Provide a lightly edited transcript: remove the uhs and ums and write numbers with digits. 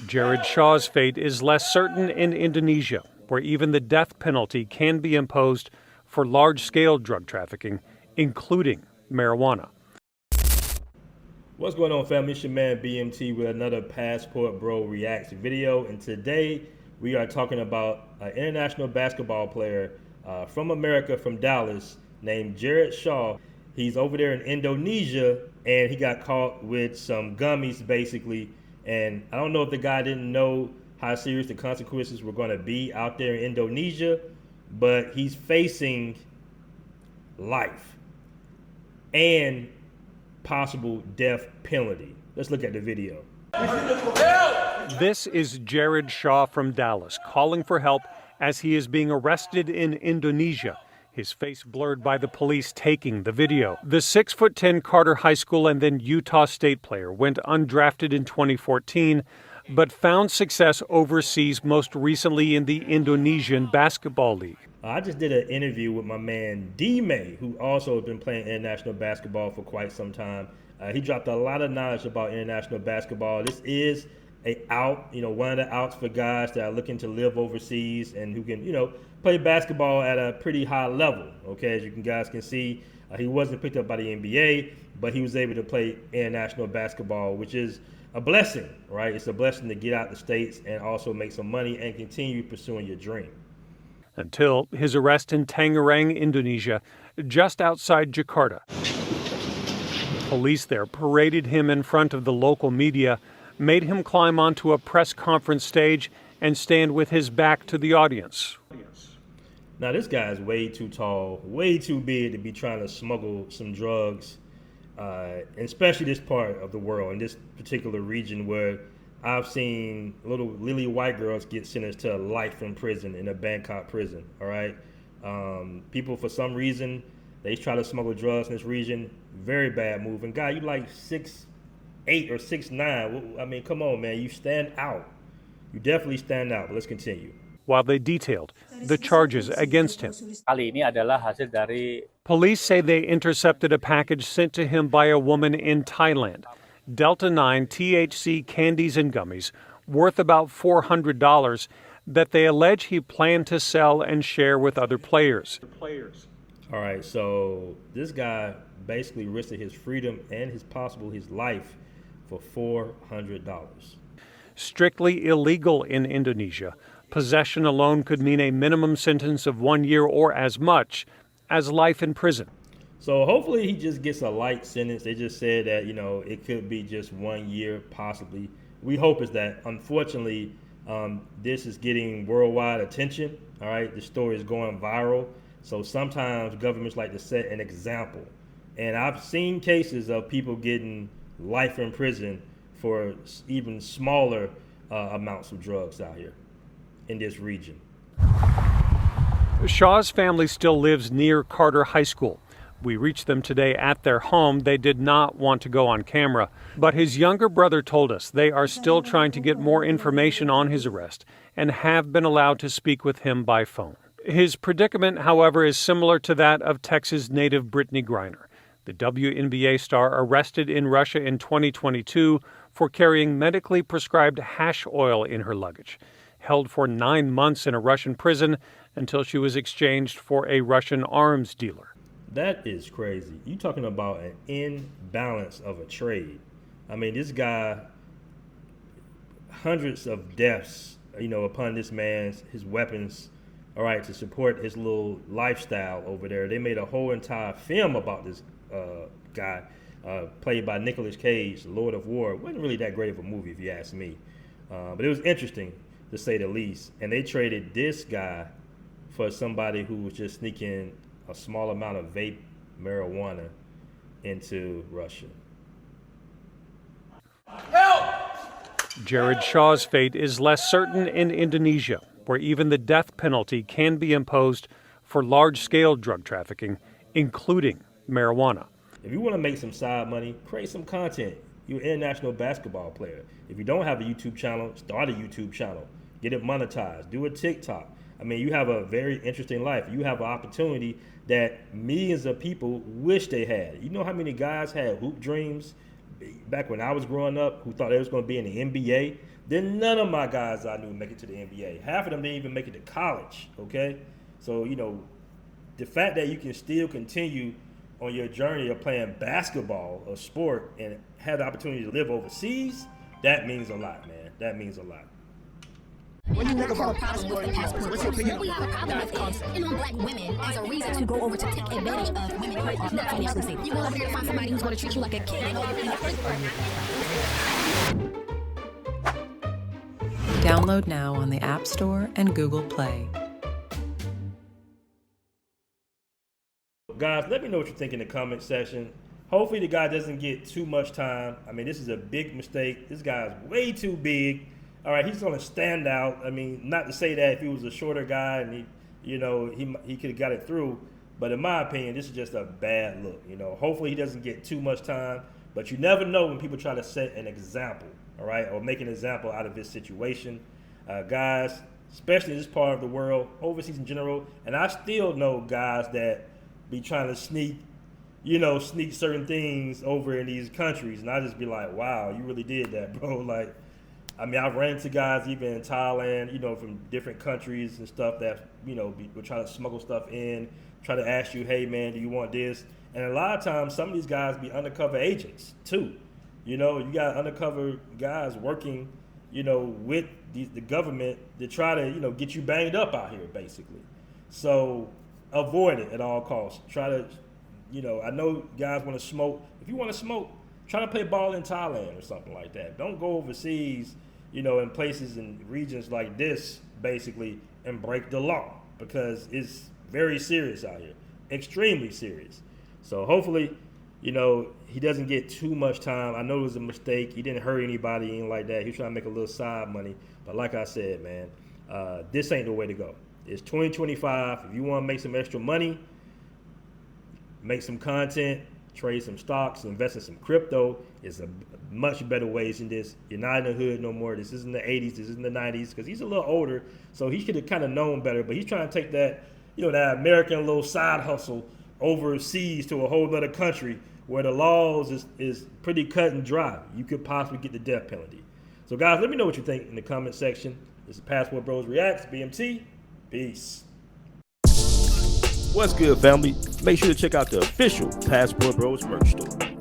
Jared Shaw's fate is less certain in Indonesia, where even the death penalty can be imposed for large-scale drug trafficking, including marijuana. What's going on, family? It's your man BMT with another Passport Bro Reacts video, and today we are talking about an international basketball player from America, from Dallas, named Jared Shaw. He's over there in Indonesia, and he got caught with some gummies, basically. And I don't know if the guy didn't know how serious the consequences were going to be out there in Indonesia, but he's facing life and possible death penalty. Let's look at the video. This is Jared Shaw from Dallas calling for help as he is being arrested in Indonesia, his face blurred by the police taking the video. The 6'10" Carter High School and then Utah State player went undrafted in 2014, but found success overseas, most recently in the Indonesian Basketball League. I just did an interview with my man D-May, who also has been playing international basketball for quite some time. He dropped a lot of knowledge about international basketball. This is one of the outs for guys that are looking to live overseas and who can, play basketball at a pretty high level. Okay, as you guys can see, he wasn't picked up by the NBA, but he was able to play international basketball, which is a blessing, right? It's a blessing to get out the States and also make some money and continue pursuing your dream. Until his arrest in Tangerang, Indonesia, just outside Jakarta. Police there paraded him in front of the local media, made him climb onto a press conference stage and stand with his back to the audience. Now, this guy is way too tall, way too big to be trying to smuggle some drugs, and especially this part of the world, in this particular region where I've seen little lily white girls get sentenced to life in prison, in a Bangkok prison, all right? People, for some reason, they try to smuggle drugs in this region. Very bad move. And guy, you like 6'8" or 6'9". I mean, come on, man. You stand out. You definitely stand out. But let's continue. While they detailed the charges against him. Police say they intercepted a package sent to him by a woman in Thailand. Delta 9 THC candies and gummies worth about $400 that they allege he planned to sell and share with other players. All right, so this guy basically risked his freedom and his life for $400. Strictly illegal in Indonesia, possession alone could mean a minimum sentence of 1 year or as much as life in prison. So hopefully he just gets a light sentence. They just said that, it could be just 1 year, possibly. We hope is that. Unfortunately, this is getting worldwide attention, all right? The story is going viral. So sometimes governments like to set an example. And I've seen cases of people getting life in prison for even smaller amounts of drugs out here in this region. Shaw's family still lives near Carter High School. We reached them today at their home. They did not want to go on camera, but his younger brother told us they are still trying to get more information on his arrest and have been allowed to speak with him by phone. His predicament, however, is similar to that of Texas native Brittney Griner, the WNBA star arrested in Russia in 2022 for carrying medically prescribed hash oil in her luggage, held for 9 months in a Russian prison until she was exchanged for a Russian arms dealer. That is crazy. You talking about an imbalance of a trade. I mean, this guy, hundreds of deaths, upon this man's, his weapons, all right, to support his little lifestyle over there. They made a whole entire film about this guy, played by Nicolas Cage, Lord of War. It wasn't really that great of a movie, if you ask me. But it was interesting, to say the least. And they traded this guy for somebody who was just sneaking a small amount of vape marijuana into Russia. Help! Jared Shaw's fate is less certain in Indonesia, where even the death penalty can be imposed for large-scale drug trafficking, including marijuana. If you want to make some side money, create some content. You're an international basketball player. If you don't have a YouTube channel, start a YouTube channel. Get it monetized. Do a TikTok. I mean, you have a very interesting life. You have an opportunity that millions of people wish they had. You know how many guys had hoop dreams back when I was growing up, who thought they was going to be in the NBA, then none of my guys I knew make it to the NBA. Half of them didn't even make it to college, okay? So, the fact that you can still continue on your journey of playing basketball, a sport, and have the opportunity to live overseas, that means a lot, man. That means a lot. What do you think about passport? What's your opinion? We have a problem with is, black women as a reason to go over to take advantage of women who are not financially stable. You go over here to find somebody who's going to treat you like a king. Download now on the App Store and Google Play. Guys, let me know what you think in the comment section. Hopefully the guy doesn't get too much time. I mean, this is a big mistake. This guy is way too big. All right, he's going to stand out. I mean, not to say that if he was a shorter guy and he could have got it through, but in my opinion, this is just a bad look. Hopefully he doesn't get too much time, but you never know when people try to set an example, all right, or make an example out of this situation. Guys, especially in this part of the world, overseas in general, and I still know guys that be trying to sneak certain things over in these countries, and I just be like, wow, you really did that, bro. Like, I mean, I've ran into guys even in Thailand, from different countries and stuff that, will try to smuggle stuff in, try to ask you, hey, man, do you want this? And a lot of times, some of these guys be undercover agents, too. You got undercover guys working, with the government to try to, get you banged up out here, basically. So avoid it at all costs. Try to, I know guys want to smoke. If you want to smoke, try to play ball in Thailand or something like that. Don't go overseas, in places and regions like this, basically, and break the law, because it's very serious out here, extremely serious. So hopefully, he doesn't get too much time. I know it was a mistake. He didn't hurt anybody, anything like that. He was trying to make a little side money. But like I said, man, this ain't the way to go. It's 2025. If you want to make some extra money, make some content, trade some stocks, invest in some crypto, is a much better ways than this. You're not in the hood no more. This isn't the 80s. This isn't the 90s, because he's a little older, so he could have kind of known better. But he's trying to take that, that American little side hustle overseas to a whole other country where the laws is pretty cut and dry. You could possibly get the death penalty. So, guys, let me know what you think in the comment section. This is Passport Bros Reacts, BMT. Peace. What's good, family? Make sure to check out the official Passport Bros merch store.